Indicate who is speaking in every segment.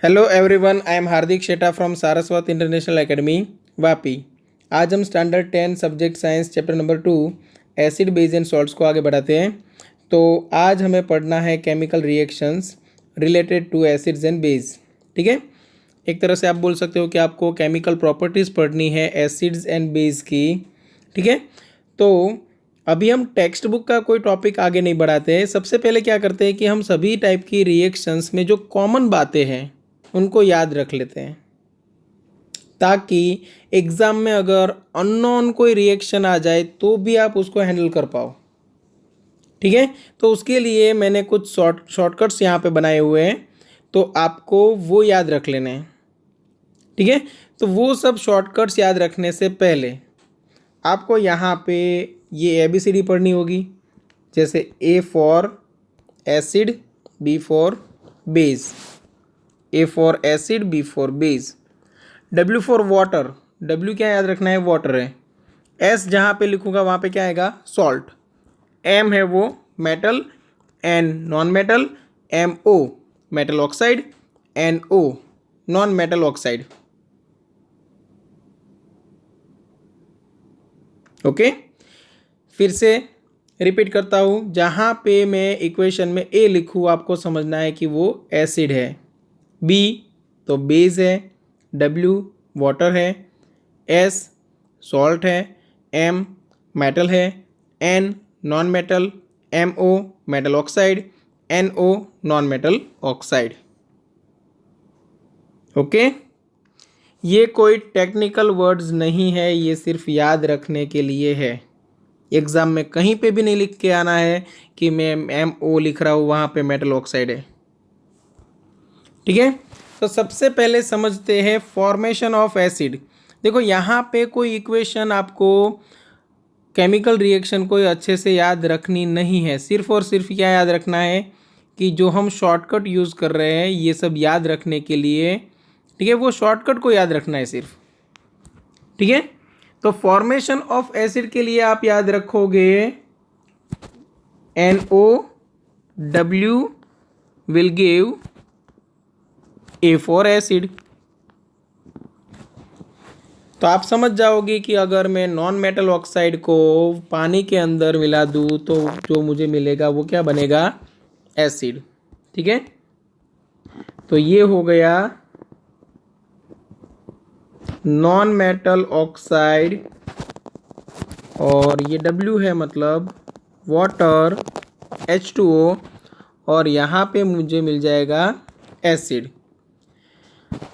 Speaker 1: Hello everyone, I am Hardik Sheta from Saraswat international academy Vapi. आज हम standard 10 subject science chapter number 2 acid base and salts को आगे बढ़ाते हैं। तो आज हमें पढ़ना है chemical reactions related to acids and base. ठीक है, एक तरह से आप बोल सकते हो कि आपको केमिकल प्रॉपर्टीज़ पढ़नी है एसिड्स एंड बेस की। ठीक है, तो अभी हम टेक्स्ट बुक का कोई टॉपिक आगे नहीं बढ़ाते हैं। सबसे पहले क्या करते हैं कि हम सभी टाइप की रिएक्शंस में जो कॉमन बातें हैं उनको याद रख लेते हैं, ताकि एग्ज़ाम में अगर अननोन कोई रिएक्शन आ जाए तो भी आप उसको हैंडल कर पाओ। ठीक है, तो उसके लिए मैंने कुछ शॉर्टकट्स यहाँ पे बनाए हुए हैं, तो आपको वो याद रख लेने हैं। ठीक है, तो वो सब शॉर्टकट्स याद रखने से पहले आपको यहाँ पे ये ABCD पढ़नी होगी। जैसे A for acid, B for base, A for acid, B for base, W for water. W क्या याद रखना है, वाटर है। S जहाँ पे लिखूँगा वहाँ पे क्या आएगा, सॉल्ट। M है वो metal, N non metal, MO metal oxide, NO non metal oxide. Okay, फिर से रिपीट करता हूँ। जहाँ पे मैं इक्वेशन में A लिखूँ आपको समझना है कि वो एसिड है, B तो बेस है, W वाटर है, S सॉल्ट है, M मेटल है, N non metal, MO metal oxide, NO non metal oxide. Okay, ये कोई टेक्निकल वर्ड्स नहीं है, ये सिर्फ याद रखने के लिए है। एग्ज़ाम में कहीं पे भी नहीं लिख के आना है कि मैं MO लिख रहा हूँ वहाँ पे मेटल ऑक्साइड है। ठीक है, तो सबसे पहले समझते हैं फॉर्मेशन ऑफ एसिड। देखो यहाँ पे कोई इक्वेशन आपको केमिकल रिएक्शन को अच्छे से याद रखनी नहीं है। सिर्फ और सिर्फ क्या याद रखना है कि जो हम शॉर्टकट यूज़ कर रहे हैं ये सब याद रखने के लिए। ठीक है, वो शॉर्टकट को याद रखना है सिर्फ। ठीक है, तो फॉर्मेशन ऑफ एसिड के लिए आप याद रखोगे NOW will give A for acid. तो आप समझ जाओगे कि अगर मैं नॉन मेटल ऑक्साइड को पानी के अंदर मिला दूँ तो जो मुझे मिलेगा वो क्या बनेगा, एसिड। ठीक है, तो ये हो गया नॉन मेटल ऑक्साइड, और ये W है मतलब वाटर H2O, और यहाँ पे मुझे मिल जाएगा एसिड।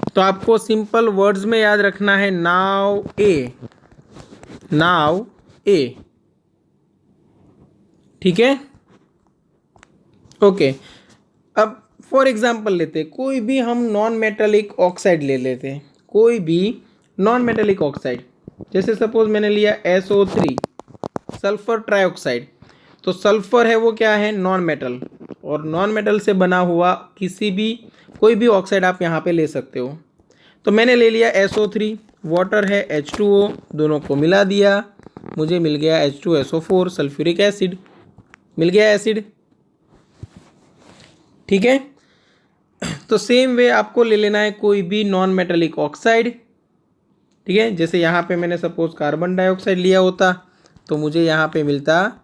Speaker 1: तो आपको सिंपल वर्ड्स में याद रखना है नाउ A, नाउ A। ठीक है, ओके। अब फॉर एग्जांपल लेते हैं, कोई भी हम नॉन मेटेलिक ऑक्साइड ले लेते हैं, कोई भी नॉन मेटेलिक ऑक्साइड। जैसे सपोज मैंने लिया SO3 सल्फर ट्राइऑक्साइड। तो सल्फर है वो क्या है, नॉन मेटल, और नॉन मेटल से बना हुआ किसी भी कोई भी ऑक्साइड आप यहाँ पे ले सकते हो। तो मैंने ले लिया SO3, वाटर है H2O, दोनों को मिला दिया, मुझे मिल गया H2SO4 सल्फ्यूरिक एसिड, मिल गया एसिड। ठीक है, तो सेम वे आपको ले लेना है कोई भी नॉन मेटेलिक ऑक्साइड। ठीक है, जैसे यहाँ पे मैंने सपोज कार्बन डाइऑक्साइड लिया होता तो मुझे यहाँ पे मिलता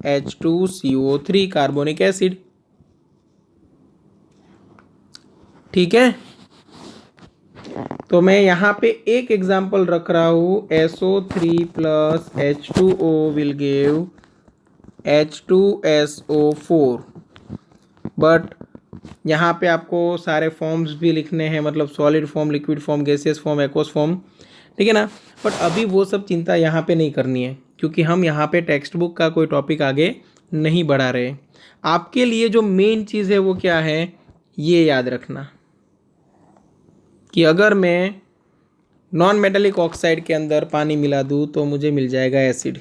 Speaker 1: H2CO3 कार्बोनिक एसिड। ठीक है, तो मैं यहाँ पे एक एग्जांपल रख रहा हूँ, SO3 plus H2O will give H2SO4। But यहाँ पे आपको सारे फॉर्म्स भी लिखने हैं, मतलब solid form, liquid form, gaseous form, aqueous form. ठीक है ना, बट अभी वो सब चिंता यहाँ पे नहीं करनी है, क्योंकि हम यहाँ पे टेक्स्ट बुक का कोई टॉपिक आगे नहीं बढ़ा रहे। आपके लिए जो मेन चीज़ है वो क्या है, ये याद रखना कि अगर मैं नॉन मेटेलिक ऑक्साइड के अंदर पानी मिला दूँ तो मुझे मिल जाएगा एसिड।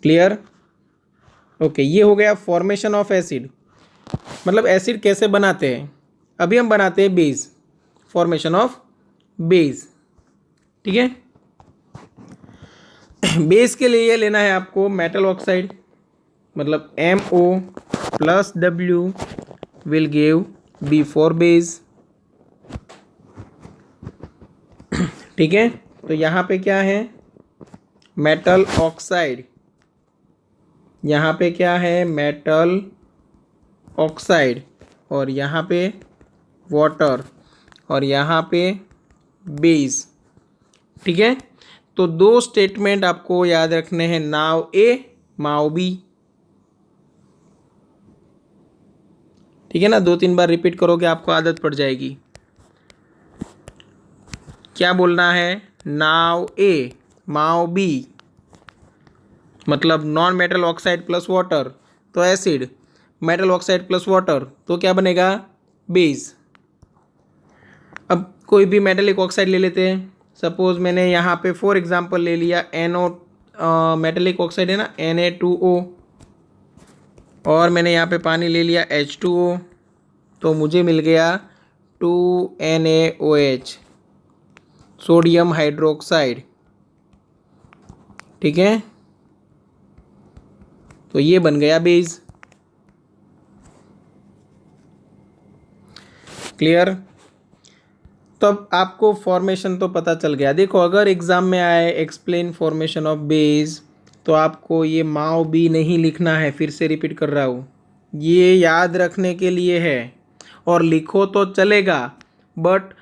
Speaker 1: Clear, okay. ये हो गया फॉर्मेशन ऑफ एसिड, मतलब एसिड कैसे बनाते हैं। अभी हम बनाते हैं बेस, फॉर्मेशन ऑफ बेस। ठीक है, बेस के लिए लेना है आपको मेटल ऑक्साइड, मतलब MO plus W will give B for base. ठीक है, तो यहाँ पे क्या है, मेटल ऑक्साइड, यहाँ पे क्या है, मेटल ऑक्साइड, और यहाँ पे वाटर, और यहाँ पे बेस। ठीक है, तो दो स्टेटमेंट आपको याद रखने हैं, नाउ ए माओ बी। ठीक है ना, 2-3 बार रिपीट करोगे आपको आदत पड़ जाएगी। क्या बोलना है, नाउ ए माओ बी, मतलब non metal oxide plus water तो acid, metal oxide plus water तो क्या बनेगा, बेस। अब कोई भी मेटलिक ऑक्साइड ले लेते हैं, सपोज मैंने यहाँ पे फॉर एग्जांपल ले लिया NO, मेटलिक ऑक्साइड है ना Na2O, और मैंने यहाँ पे पानी ले लिया H2O, तो मुझे मिल गया 2NaOH, सोडियम हाइड्रोक्साइड। ठीक है, तो ये बन गया बेस। क्लियर, तब आपको फॉर्मेशन तो पता चल गया। देखो अगर एग्जाम में आए एक्सप्लेन फॉर्मेशन ऑफ बेस, तो आपको ये माओ बी नहीं लिखना है, फिर से रिपीट कर रहा हूँ, ये याद रखने के लिए है, और लिखो तो चलेगा, बट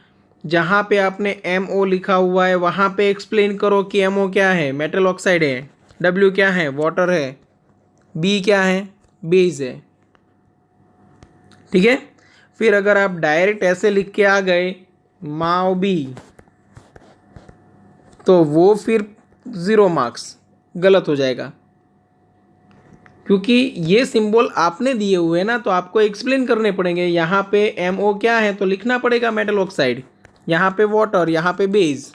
Speaker 1: जहाँ पे आपने MO लिखा हुआ है वहाँ पे एक्सप्लेन करो कि MO क्या है, मेटल ऑक्साइड है, W क्या है, वाटर है, B क्या है, बेस है। ठीक है, फिर अगर आप डायरेक्ट ऐसे लिख के आ गए माओ बी, तो वो फिर 0 मार्क्स, गलत हो जाएगा, क्योंकि ये सिंबल आपने दिए हुए हैं ना, तो आपको एक्सप्लेन करने पड़ेंगे। यहाँ पे MO क्या है तो लिखना पड़ेगा मेटल ऑक्साइड, यहाँ पे वाटर, यहाँ पे बेस।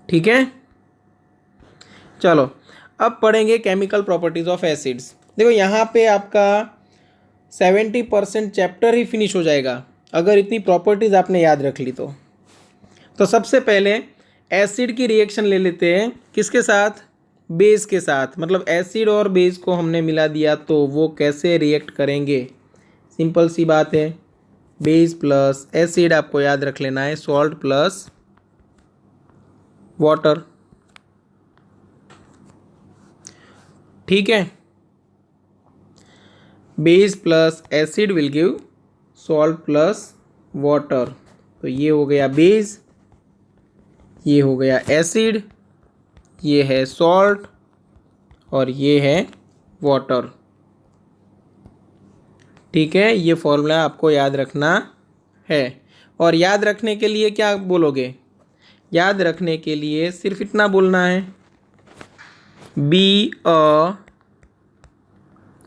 Speaker 1: ठीक है, चलो अब पढ़ेंगे केमिकल प्रॉपर्टीज ऑफ एसिड्स। देखो यहाँ पे आपका 70% चैप्टर ही फिनिश हो जाएगा अगर इतनी प्रॉपर्टीज आपने याद रख ली तो सबसे पहले एसिड की रिएक्शन ले लेते हैं, किसके साथ, बेस के साथ, मतलब एसिड और बेस को हमने मिला दिया तो वो कैसे रिएक्ट करेंगे। सिंपल सी बात है, बेस प्लस एसिड आपको याद रख लेना है, सॉल्ट प्लस वाटर। ठीक है, base plus acid will give salt plus water, तो ये हो गया बेस, ये हो गया एसिड, ये है सॉल्ट, और ये है वाटर। ठीक है, ये फॉर्मूला आपको याद रखना है, और याद रखने के लिए क्या बोलोगे, याद रखने के लिए सिर्फ इतना बोलना है, बी अ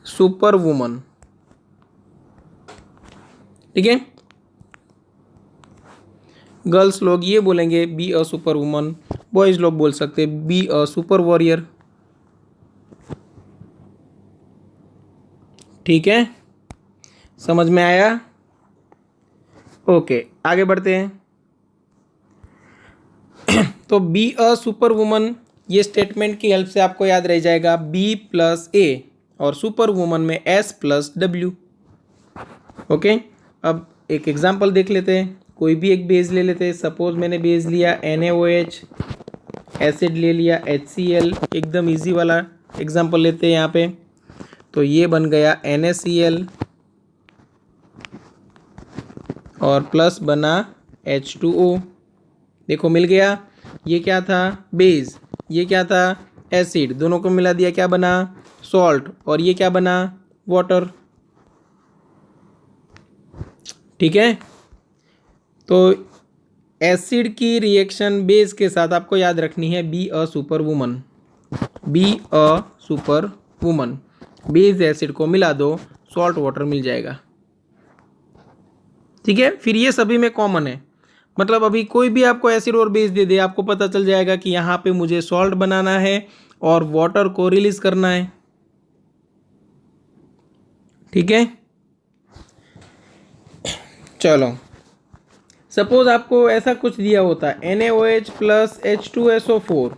Speaker 1: सुपर वुमन। ठीक है, गर्ल्स लोग ये बोलेंगे B a super woman, boys लोग बोल सकते बी अ सुपर वॉरियर। ठीक है, समझ में आया, ओके आगे बढ़ते हैं। तो बी अ सुपर वुमन, ये स्टेटमेंट की हेल्प से आपको याद रह जाएगा बी प्लस ए, और सुपर वुमन में एस प्लस डब्ल्यू। ओके, अब एक एग्जांपल देख लेते हैं, कोई भी एक बेस ले लेते हैं, सपोज मैंने बेस लिया NaOH, एसिड ले लिया HCl, एकदम इजी वाला एग्जांपल लेते हैं यहाँ पे, तो ये बन गया NaCl, और प्लस बना H2O। देखो मिल गया, ये क्या था बेस, ये क्या था एसिड, दोनों को मिला दिया क्या बना सॉल्ट, और ये क्या बना वाटर। ठीक है, तो एसिड की रिएक्शन बेस के साथ आपको याद रखनी है B a super woman, B a super woman, base acid को मिला दो, सॉल्ट वाटर मिल जाएगा। ठीक है, फिर ये सभी में कॉमन है, मतलब अभी कोई भी आपको एसिड और बेस दे दे, आपको पता चल जाएगा कि यहाँ पे मुझे सॉल्ट बनाना है और वाटर को रिलीज करना है। ठीक है, चलो सपोज आपको ऐसा कुछ दिया होता है NaOH प्लस H2SO4,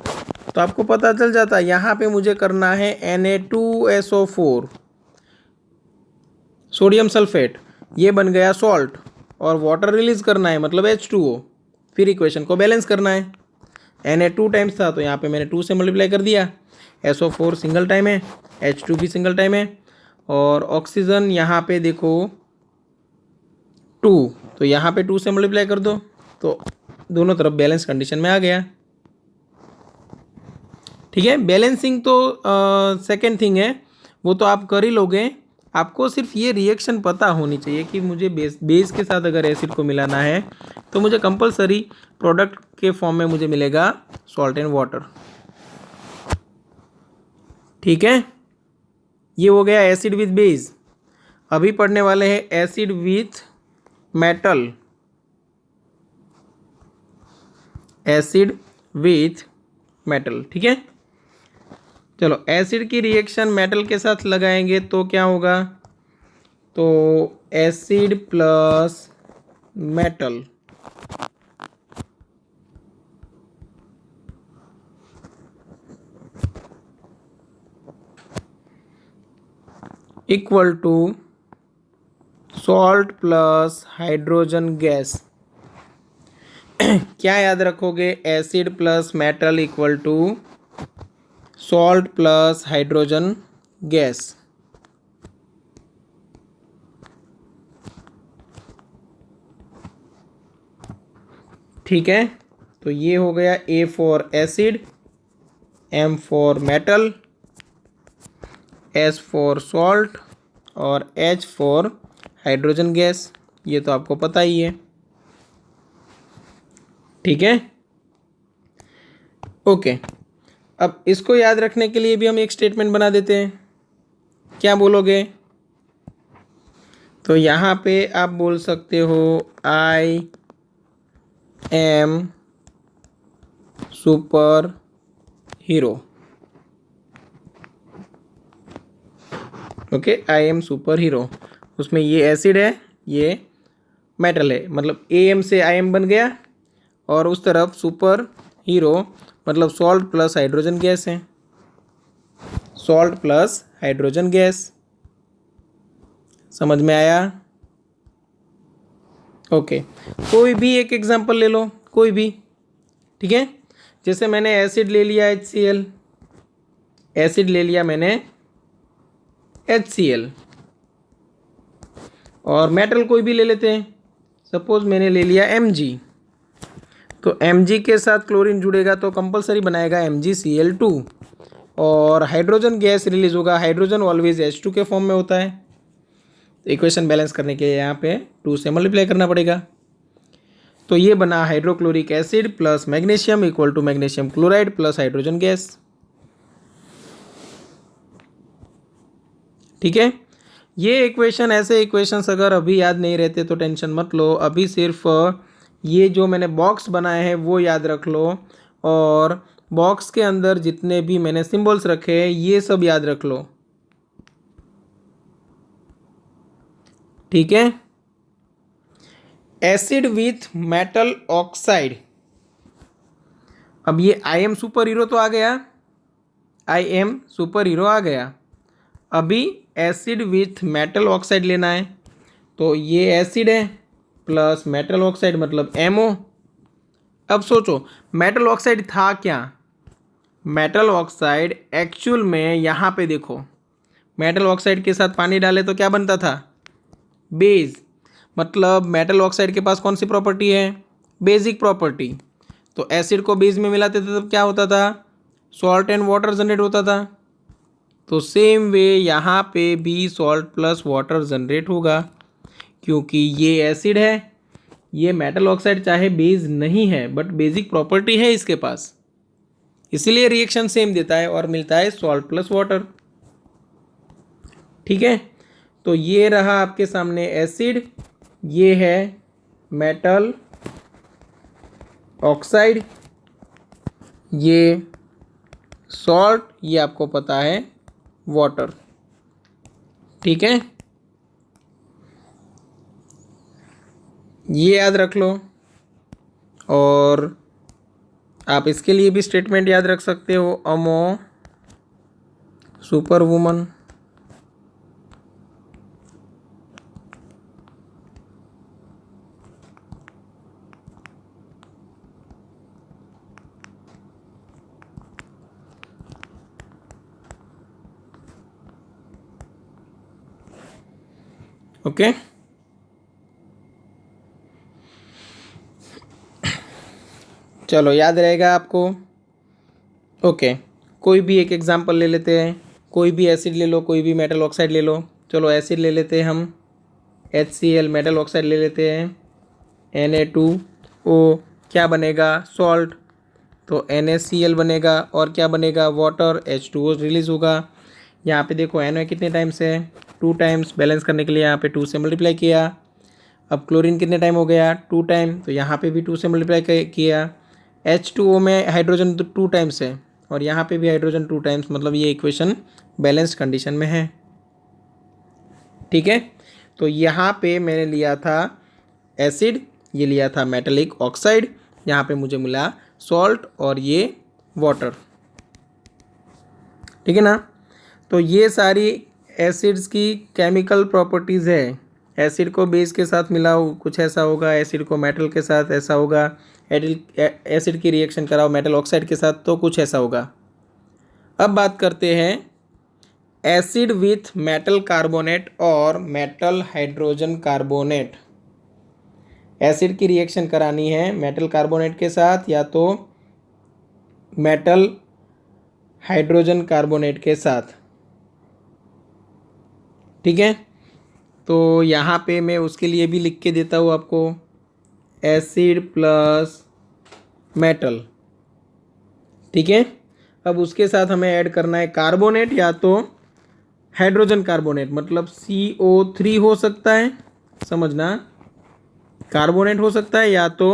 Speaker 1: तो आपको पता चल जाता है यहाँ पे मुझे करना है Na2SO4 सोडियम सल्फेट, ये बन गया सॉल्ट और वाटर रिलीज करना है मतलब H2O। फिर इक्वेशन को बैलेंस करना है। Na 2 टाइम्स था तो यहाँ पे मैंने 2 से मल्टीप्लाई कर दिया। SO4 सिंगल टाइम है, H2 भी सिंगल टाइम है और ऑक्सीजन यहाँ पे देखो 2, तो यहाँ पे 2 से मल्टीप्लाई कर दो तो दोनों तरफ बैलेंस कंडीशन में आ गया। ठीक है, बैलेंसिंग तो सेकेंड थिंग है, वो तो आप कर ही लोगे। आपको सिर्फ ये रिएक्शन पता होनी चाहिए कि मुझे बेस के साथ अगर एसिड को मिलाना है तो मुझे कंपलसरी प्रोडक्ट के फॉर्म में मुझे मिलेगा सॉल्ट एंड वाटर। ठीक है, ये हो गया एसिड विथ बेस। अभी पढ़ने वाले हैं acid with metal. Acid with metal, ठीक है। चलो, एसिड की रिएक्शन मेटल के साथ लगाएंगे तो क्या होगा, तो acid plus metal equal to salt plus hydrogen gas. क्या याद रखोगे, acid plus metal equal to salt plus hydrogen gas. ठीक है, तो ये हो गया A for acid, M for metal, S for salt और H फॉर हाइड्रोजन गैस। ये तो आपको पता ही है। ठीक है, ओके। अब इसको याद रखने के लिए भी हम एक स्टेटमेंट बना देते हैं। क्या बोलोगे, तो यहाँ पे आप बोल सकते हो आई am super hero. Okay, I am super hero. उसमें ये एसिड है, ये मेटल है, मतलब AM से IM बन गया और उस तरफ सुपर हीरो मतलब सॉल्ट प्लस हाइड्रोजन गैस है। सॉल्ट प्लस हाइड्रोजन गैस, समझ में आया। ओके, कोई भी एक एग्जांपल ले लो, कोई भी। ठीक है, जैसे मैंने एसिड ले लिया HCl, एसिड ले लिया मैंने HCl, और मेटल कोई भी ले लेते हैं। सपोज मैंने ले लिया Mg, तो Mg के साथ क्लोरीन जुड़ेगा तो कंपलसरी बनाएगा MgCl2 और हाइड्रोजन गैस रिलीज होगा। हाइड्रोजन ऑलवेज H2 के फॉर्म में होता है। तो इक्वेशन बैलेंस करने के लिए यहाँ पे 2 से मल्टीप्लाई करना पड़ेगा। तो ये बना hydrochloric acid plus magnesium equal to magnesium chloride plus hydrogen gas. ठीक है, ये इक्वेशन, ऐसे इक्वेशंस अगर अभी याद नहीं रहते तो टेंशन मत लो। अभी सिर्फ ये जो मैंने बॉक्स बनाए हैं वो याद रख लो और बॉक्स के अंदर जितने भी मैंने सिंबल्स रखे हैं ये सब याद रख लो। ठीक है, एसिड विथ मेटल ऑक्साइड। अब ये आई एम सुपर हीरो तो आ गया, आई एम सुपर हीरो आ गया। अभी एसिड विथ मेटल ऑक्साइड लेना है, तो ये एसिड है प्लस मेटल ऑक्साइड मतलब MO। अब सोचो मेटल ऑक्साइड था क्या, मेटल ऑक्साइड एक्चुअल में यहाँ पे देखो, मेटल ऑक्साइड के साथ पानी डाले तो क्या बनता था, बेस। मतलब मेटल ऑक्साइड के पास कौन सी प्रॉपर्टी है, बेसिक प्रॉपर्टी। तो एसिड को बेस में मिलाते थे तब क्या होता था, सॉल्ट एंड वाटर जनरेट होता था। तो सेम वे यहाँ पे भी सॉल्ट प्लस वाटर जनरेट होगा, क्योंकि ये एसिड है, ये मेटल ऑक्साइड चाहे बेस नहीं है बट बेसिक प्रॉपर्टी है इसके पास, इसीलिए रिएक्शन सेम देता है और मिलता है सॉल्ट प्लस वाटर। ठीक है, तो ये रहा आपके सामने एसिड, ये है मेटल ऑक्साइड, ये सॉल्ट, ये आपको पता है वाटर। ठीक है, ये याद रख लो और आप इसके लिए भी स्टेटमेंट याद रख सकते हो, अमो सुपर वुमन। ओके। चलो याद रहेगा आपको। ओके, कोई भी एक एग्जांपल ले लेते हैं। कोई भी एसिड ले लो, कोई भी मेटल ऑक्साइड ले लो। चलो एसिड ले लेते हैं हम, HCl। मेटल ऑक्साइड ले लेते हैं Na2O। क्या बनेगा? सॉल्ट। तो NaCl बनेगा और क्या बनेगा? वाटर। H2O रिलीज होगा। यहाँ पे देखो Na कितने टाइम्स है? 2 टाइम्स। बैलेंस करने के लिए यहाँ पे 2 से मल्टीप्लाई किया। अब क्लोरीन कितने टाइम हो गया? 2 टाइम। तो यहाँ पे भी 2 से मल्टीप्लाई किया। H2O में हाइड्रोजन तो 2 टाइम्स है और यहाँ पे भी हाइड्रोजन 2 टाइम्स, मतलब ये इक्वेशन बैलेंस्ड कंडीशन में है। ठीक है, तो यहाँ पे मैंने लिया था एसिड, ये लिया था मेटलिक ऑक्साइड, यहाँ पे मुझे मिला सॉल्ट और ये वाटर। ठीक है ना। तो ये सारी एसिड्स की केमिकल प्रॉपर्टीज़ है। एसिड को बेस के साथ मिलाओ कुछ ऐसा होगा, एसिड को मेटल के साथ ऐसा होगा, एसिड की रिएक्शन कराओ मेटल ऑक्साइड के साथ तो कुछ ऐसा होगा। अब बात करते हैं एसिड विथ मेटल कार्बोनेट और मेटल हाइड्रोजन कार्बोनेट। एसिड की रिएक्शन करानी है मेटल कार्बोनेट के साथ या तो मेटल हाइड्रोजन कार्बोनेट के साथ। ठीक है, तो यहाँ पे मैं उसके लिए भी लिख के देता हूँ आपको, एसिड प्लस मेटल। ठीक है, अब उसके साथ हमें ऐड करना है कार्बोनेट या तो हाइड्रोजन कार्बोनेट, मतलब CO3 हो सकता है, समझना, कार्बोनेट हो सकता है या तो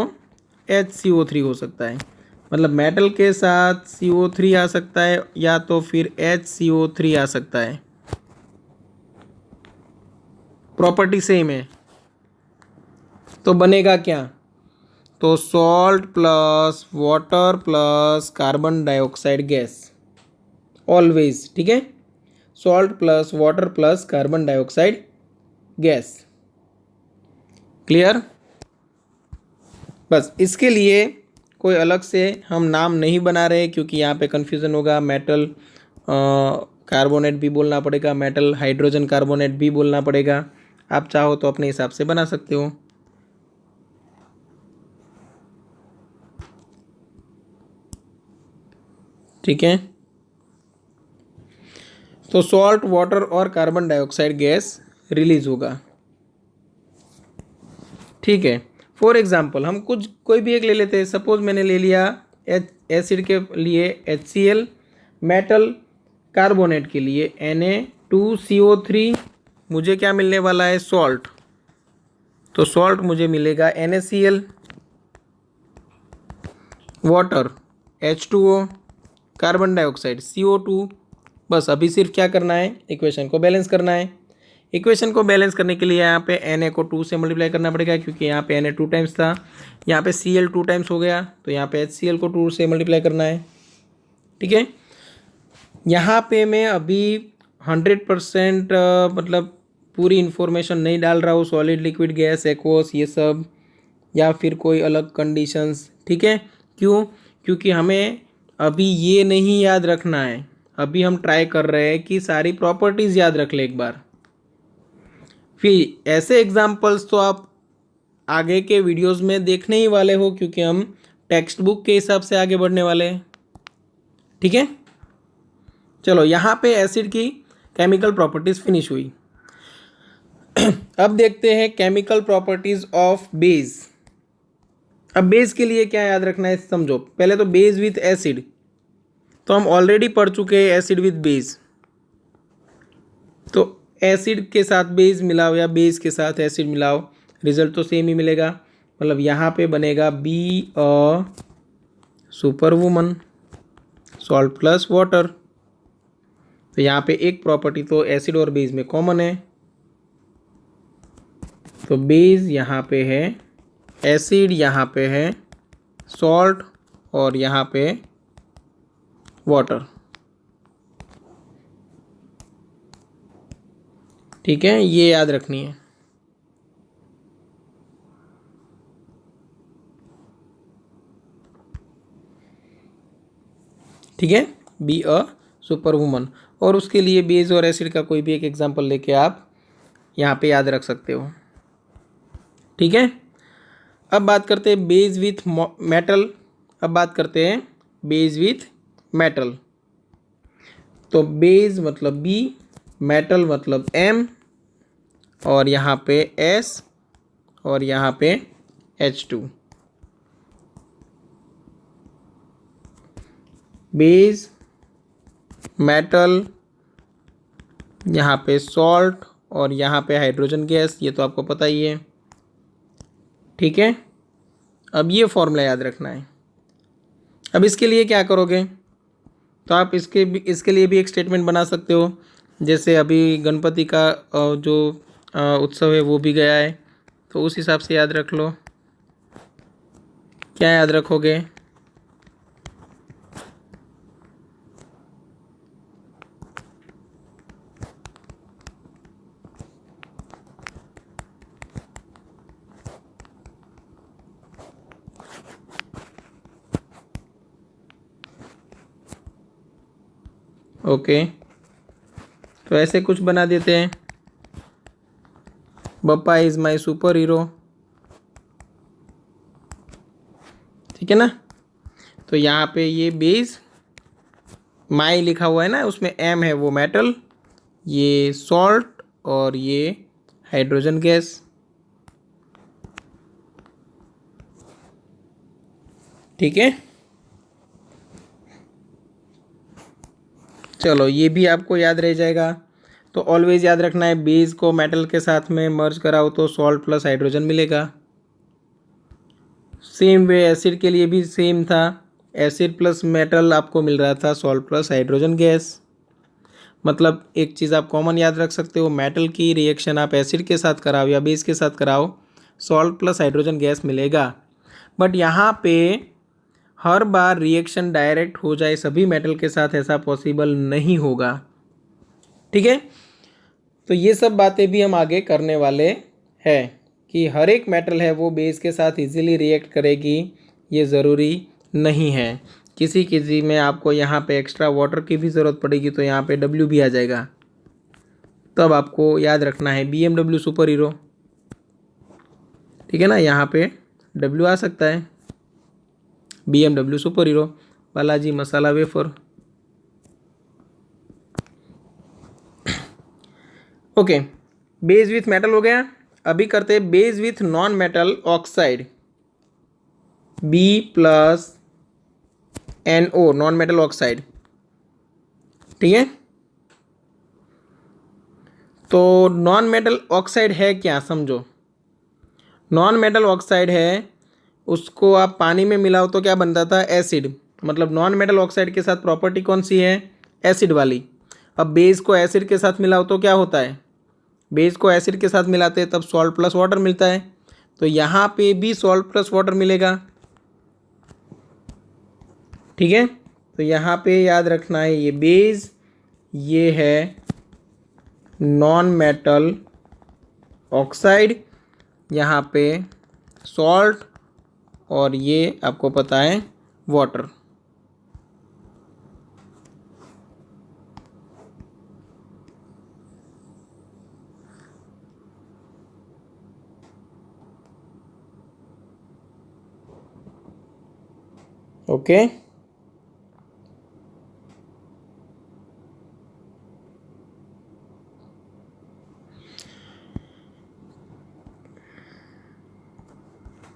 Speaker 1: HCO3 हो सकता है। मतलब मेटल के साथ CO3 आ सकता है या तो फिर HCO3 आ सकता है। प्रॉपर्टी सेम है तो बनेगा क्या? तो salt plus water plus carbon dioxide gas always. ठीक है, salt plus water plus carbon dioxide gas. Clear? बस इसके लिए कोई अलग से हम नाम नहीं बना रहे क्योंकि यहाँ पे कन्फ्यूज़न होगा। मेटल कार्बोनेट भी बोलना पड़ेगा, मेटल हाइड्रोजन कार्बोनेट भी बोलना पड़ेगा। आप चाहो तो अपने हिसाब से बना सकते हो। ठीक है, तो सॉल्ट वाटर और कार्बन डाइऑक्साइड गैस रिलीज होगा। ठीक है, फॉर एग्जाम्पल हम कुछ कोई भी एक ले लेते हैं। सपोज मैंने ले लिया एसिड के लिए HCl, मेटल कार्बोनेट के लिए Na2CO3। मुझे क्या मिलने वाला है? सॉल्ट। तो सॉल्ट मुझे मिलेगा NaCl, water H2O, carbon dioxide CO2। बस अभी सिर्फ क्या करना है? इक्वेशन को बैलेंस करना है। इक्वेशन को बैलेंस करने के लिए यहाँ पे Na को 2 से मल्टीप्लाई करना पड़ेगा क्योंकि यहाँ पे Na 2 टाइम्स था, यहाँ पे Cl 2 टाइम्स हो गया, तो यहाँ पे HCl को 2 से मल्टीप्लाई करना है। ठीक है, यहाँ पे मैं अभी 100% मतलब पूरी इन्फॉर्मेशन नहीं डाल रहा हूँ, सॉलिड लिक्विड गैस एक्वस ये सब या फिर कोई अलग कंडीशंस। ठीक है, क्यों? क्योंकि हमें अभी ये नहीं याद रखना है। अभी हम ट्राई कर रहे हैं कि सारी प्रॉपर्टीज़ याद रख ले एक बार। फिर ऐसे एग्जाम्पल्स तो आप आगे के वीडियोस में देखने ही वाले हो क्योंकि हम टेक्स्ट बुक के हिसाब से आगे बढ़ने वाले हैं। ठीक है, चलो यहाँ पे एसिड की केमिकल प्रॉपर्टीज फिनिश हुई। अब देखते हैं केमिकल प्रॉपर्टीज ऑफ बेस। अब बेस के लिए क्या याद रखना है समझो। पहले तो बेस विथ एसिड तो हम ऑलरेडी पढ़ चुके हैं, एसिड विथ बेस। तो एसिड के साथ बेस मिलाओ या बेस के साथ एसिड मिलाओ, रिजल्ट तो सेम ही मिलेगा। मतलब यहाँ पे बनेगा B a super woman, salt plus water. तो यहाँ पे एक प्रॉपर्टी तो एसिड और बेस में कॉमन है, तो बेस यहाँ पे है, एसिड यहाँ पे है, सॉल्ट और यहाँ पे वाटर। ठीक है, ये याद रखनी है। ठीक है, बी अ सुपर वुमन। और उसके लिए बेस और एसिड का कोई भी एक एग्जांपल लेके आप यहाँ पे याद रख सकते हो। ठीक है, अब बात करते हैं बेस विथ मेटल। अब बात करते हैं बेस विथ मेटल। तो बेस मतलब बी, मेटल मतलब एम, और यहाँ पे एस, और यहाँ पे H2। बेस, मेटल, यहाँ पे सॉल्ट, और यहाँ पे हाइड्रोजन गैस, ये तो आपको पता ही है। ठीक है, अब ये फॉर्मूला याद रखना है। अब इसके लिए क्या करोगे, तो आप इसके लिए भी एक स्टेटमेंट बना सकते हो। जैसे अभी गणपति का जो उत्सव है वो भी गया है, तो उस हिसाब से याद रख लो। क्या याद रखोगे, ओके, तो ऐसे कुछ बना देते हैं। Bappa is my super hero. ठीक है ना, तो यहाँ पे ये बेस माई लिखा हुआ है ना, उसमें एम है वो मेटल, ये सॉल्ट, और ये हाइड्रोजन गैस। ठीक है, चलो ये भी आपको याद रह जाएगा। तो ऑलवेज याद रखना है, बेस को मेटल के साथ में मर्ज कराओ तो सॉल्ट प्लस हाइड्रोजन मिलेगा। सेम वे एसिड के लिए भी सेम था, एसिड प्लस मेटल आपको मिल रहा था सॉल्ट प्लस हाइड्रोजन गैस। मतलब एक चीज़ आप कॉमन याद रख सकते हो, मेटल की रिएक्शन आप एसिड के साथ कराओ या बेस के साथ कराओ, सॉल्ट प्लस हाइड्रोजन गैस मिलेगा। बट यहाँ पे हर बार रिएक्शन डायरेक्ट हो जाए सभी मेटल के साथ, ऐसा पॉसिबल नहीं होगा। ठीक है, तो ये सब बातें भी हम आगे करने वाले हैं कि हर एक मेटल है वो बेस के साथ इजीली रिएक्ट करेगी, ये ज़रूरी नहीं है। किसी किसी में आपको यहाँ पे एक्स्ट्रा वाटर की भी ज़रूरत पड़ेगी, तो यहाँ पे W भी आ जाएगा। तब आपको याद रखना है BMW सुपर हीरो। ठीक है ना, यहाँ पे W आ सकता है, BMW super hero, Balaji masala wafer. Okay, base with metal हो गया। अभी करते हैं base with non metal oxide, B+NO, non metal oxide. ठीक है, तो नॉन मेटल ऑक्साइड है क्या, समझो। नॉन मेटल ऑक्साइड है, उसको आप पानी में मिलाओ तो क्या बनता था, एसिड। मतलब नॉन मेटल ऑक्साइड के साथ प्रॉपर्टी कौन सी है, एसिड वाली। अब बेस को एसिड के साथ मिलाओ तो क्या होता है, बेस को एसिड के साथ मिलाते हैं तब सॉल्ट प्लस वाटर मिलता है। तो यहाँ पे भी सॉल्ट प्लस वाटर मिलेगा। ठीक है, तो यहाँ पे याद रखना है ये बेस, ये है नॉन मेटल ऑक्साइड, यहाँ पे सॉल्ट, और ये आपको पता है वाटर। ओके,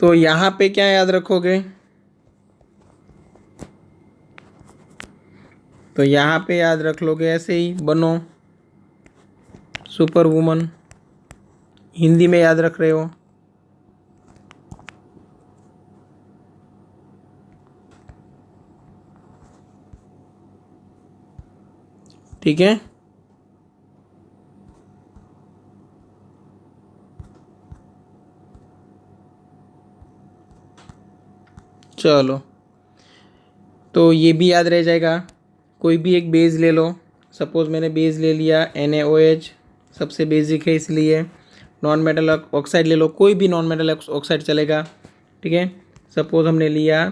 Speaker 1: तो यहाँ पे क्या याद रखोगे, तो यहाँ पे याद रख लोगे ऐसे ही, बनो सुपर वुमन। हिंदी में याद रख रहे हो। ठीक है, चलो तो ये भी याद रह जाएगा। कोई भी एक बेस ले लो, सपोज़ मैंने बेस ले लिया NaOH, सबसे बेसिक है इसलिए। नॉन मेटल ऑक्साइड ले लो, कोई भी नॉन मेटल ऑक्साइड चलेगा। ठीक है, सपोज़ हमने लिया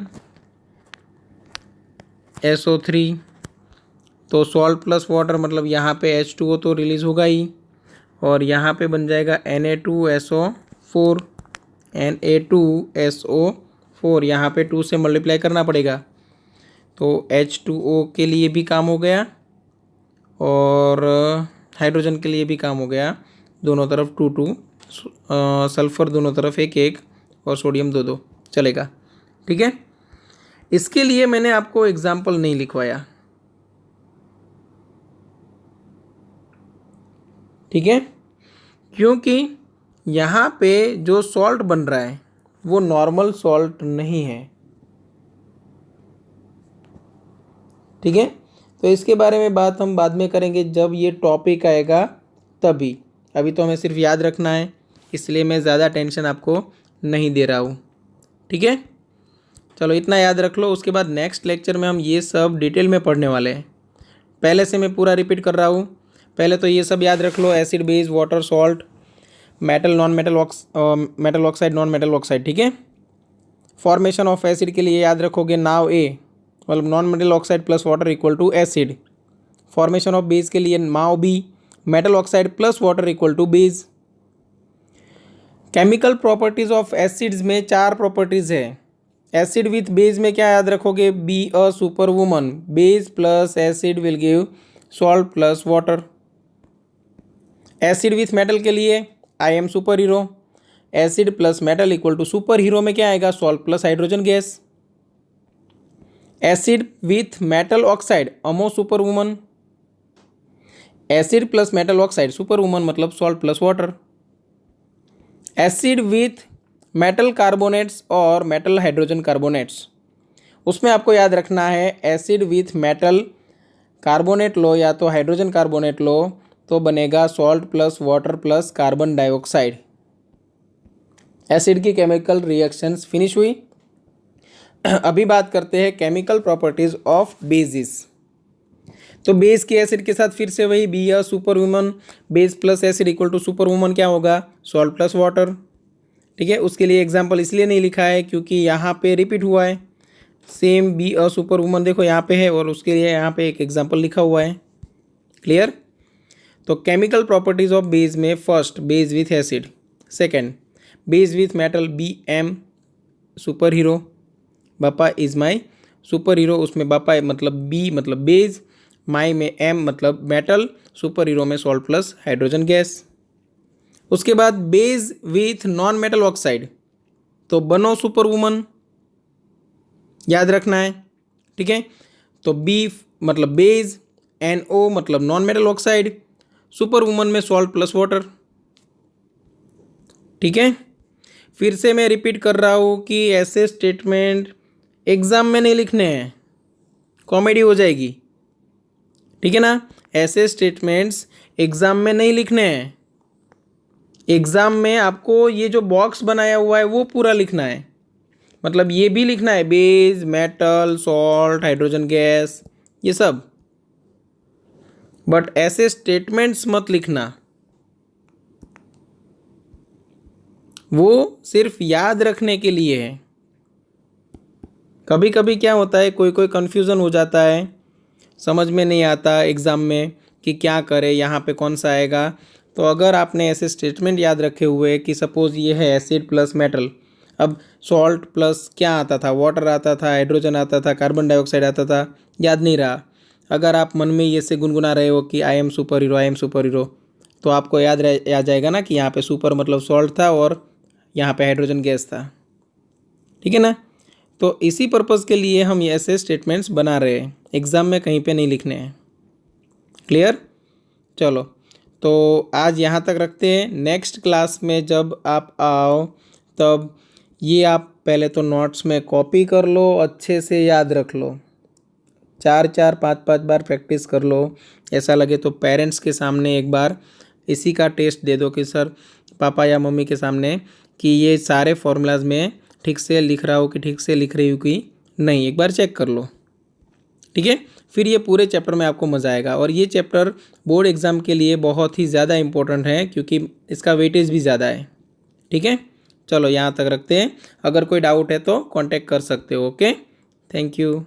Speaker 1: SO3, तो सॉल्ट प्लस वाटर मतलब यहाँ पे H2O तो रिलीज़ होगा ही, और यहाँ पे बन जाएगा Na2SO4, Na2SO4, यहाँ पे 2 से मल्टीप्लाई करना पड़ेगा, तो H2O के लिए भी काम हो गया और हाइड्रोजन के लिए भी काम हो गया। दोनों तरफ 2 सल्फ़र दोनों तरफ 1 और सोडियम 2 चलेगा। ठीक है, इसके लिए मैंने आपको एग्जाम्पल नहीं लिखवाया। ठीक है, क्योंकि यहाँ पे जो सॉल्ट बन रहा है वो नॉर्मल सॉल्ट नहीं है। ठीक है, तो इसके बारे में बात हम बाद में करेंगे जब ये टॉपिक आएगा तभी। अभी तो हमें सिर्फ याद रखना है, इसलिए मैं ज़्यादा टेंशन आपको नहीं दे रहा हूँ। ठीक है, चलो इतना याद रख लो। उसके बाद नेक्स्ट लेक्चर में हम ये सब डिटेल में पढ़ने वाले हैं। पहले से मैं पूरा रिपीट कर रहा हूँ। पहले तो ये सब याद रख लो, acid, base, water, salt, metal, non metal, metal oxide, non metal oxide. ठीक है, फॉर्मेशन ऑफ एसिड के लिए याद रखोगे नाव ए, मतलब non metal oxide plus water equal to acid. Formation of base के लिए माओ B, metal oxide plus water equal to base. Chemical properties of acids में 4 प्रॉपर्टीज है। एसिड विथ बेस में क्या याद रखोगे, be a super woman, base plus acid will give salt plus water. Acid with metal के लिए I am super hero, acid plus metal equal to super hero में क्या आएगा, salt plus hydrogen gas. Acid with metal oxide अमो super woman, acid plus metal oxide super woman मतलब salt plus water. Acid with metal carbonates और metal hydrogen carbonates, उसमें आपको याद रखना है एसिड विथ मेटल कार्बोनेट लो या तो हाइड्रोजन कार्बोनेट लो तो बनेगा salt plus water plus carbon dioxide. Acid की केमिकल रिएक्शंस फिनिश हुई। अभी बात करते हैं केमिकल प्रॉपर्टीज ऑफ बेसिस। तो बेस की एसिड के साथ फिर से वही बी या super woman, base plus acid equal to super woman क्या होगा, सॉल्ट प्लस वाटर। ठीक है, उसके लिए एग्जाम्पल इसलिए नहीं लिखा है क्योंकि यहाँ पे रिपीट हुआ है। Same B a super woman देखो यहाँ पे है और उसके लिए यहाँ पे एक एग्जाम्पल लिखा हुआ है। क्लियर। तो केमिकल प्रॉपर्टीज ऑफ बेस में first base with acid, second base with metal B M super hero, बापा इज माई सुपर हीरो, उसमें बापा मतलब बी मतलब बेस, माई में एम मतलब मेटल, सुपर हीरो में सॉल्ट प्लस हाइड्रोजन गैस। उसके बाद base with non metal oxide, तो बनो सुपर वुमन, याद रखना है। ठीक है, तो बी मतलब बेस, एन ओ मतलब non metal oxide, super woman में सॉल्ट प्लस वाटर। ठीक है, फिर से मैं रिपीट कर रहा हूँ कि ऐसे स्टेटमेंट एग्जाम में नहीं लिखने हैं, कॉमेडी हो जाएगी। ठीक है ना, ऐसे स्टेटमेंट्स एग्जाम में नहीं लिखने हैं। एग्जाम में आपको ये जो बॉक्स बनाया हुआ है वो पूरा लिखना है, मतलब ये भी लिखना है base, metal, salt, hydrogen gas, ये सब, बट ऐसे स्टेटमेंट्स मत लिखना। वो सिर्फ याद रखने के लिए है। कभी कभी क्या होता है, कोई कोई कन्फ्यूज़न हो जाता है, समझ में नहीं आता एग्ज़ाम में कि क्या करें, यहाँ पे कौन सा आएगा। तो अगर आपने ऐसे स्टेटमेंट याद रखे हुए कि सपोज़ ये है एसिड प्लस मेटल, अब सॉल्ट प्लस क्या आता था, वाटर आता था, हाइड्रोजन आता था, कार्बन डाइऑक्साइड आता था, याद नहीं रहा। अगर आप मन में ये से गुनगुना रहे हो कि आई am super hero, I am super hero, तो आपको याद जाएगा ना कि यहाँ पे सुपर मतलब सॉल्ट था और यहाँ पे हाइड्रोजन गैस था। ठीक है ना, तो इसी पर्पज़ के लिए हम ऐसे स्टेटमेंट्स बना रहे हैं, एग्ज़ाम में कहीं पे नहीं लिखने हैं। क्लियर। चलो, तो आज यहाँ तक रखते हैं। नेक्स्ट क्लास में जब आप आओ तब ये आप पहले तो नोट्स में कॉपी कर लो, अच्छे से याद रख लो, 4-4 5-5 बार प्रैक्टिस कर लो। ऐसा लगे तो पेरेंट्स के सामने एक बार इसी का टेस्ट दे दो कि सर, पापा या मम्मी के सामने, कि ये सारे फॉर्मूलाज में ठीक से लिख रहा हो कि ठीक से लिख रही हो कि नहीं, एक बार चेक कर लो। ठीक है, फिर ये पूरे चैप्टर में आपको मज़ा आएगा। और ये चैप्टर बोर्ड एग्ज़ाम के लिए बहुत ही ज़्यादा इम्पोर्टेंट है क्योंकि इसका वेटेज भी ज़्यादा है। ठीक है, चलो यहाँ तक रखते हैं। अगर कोई डाउट है तो कांटेक्ट कर सकते हो। Okay, thank you.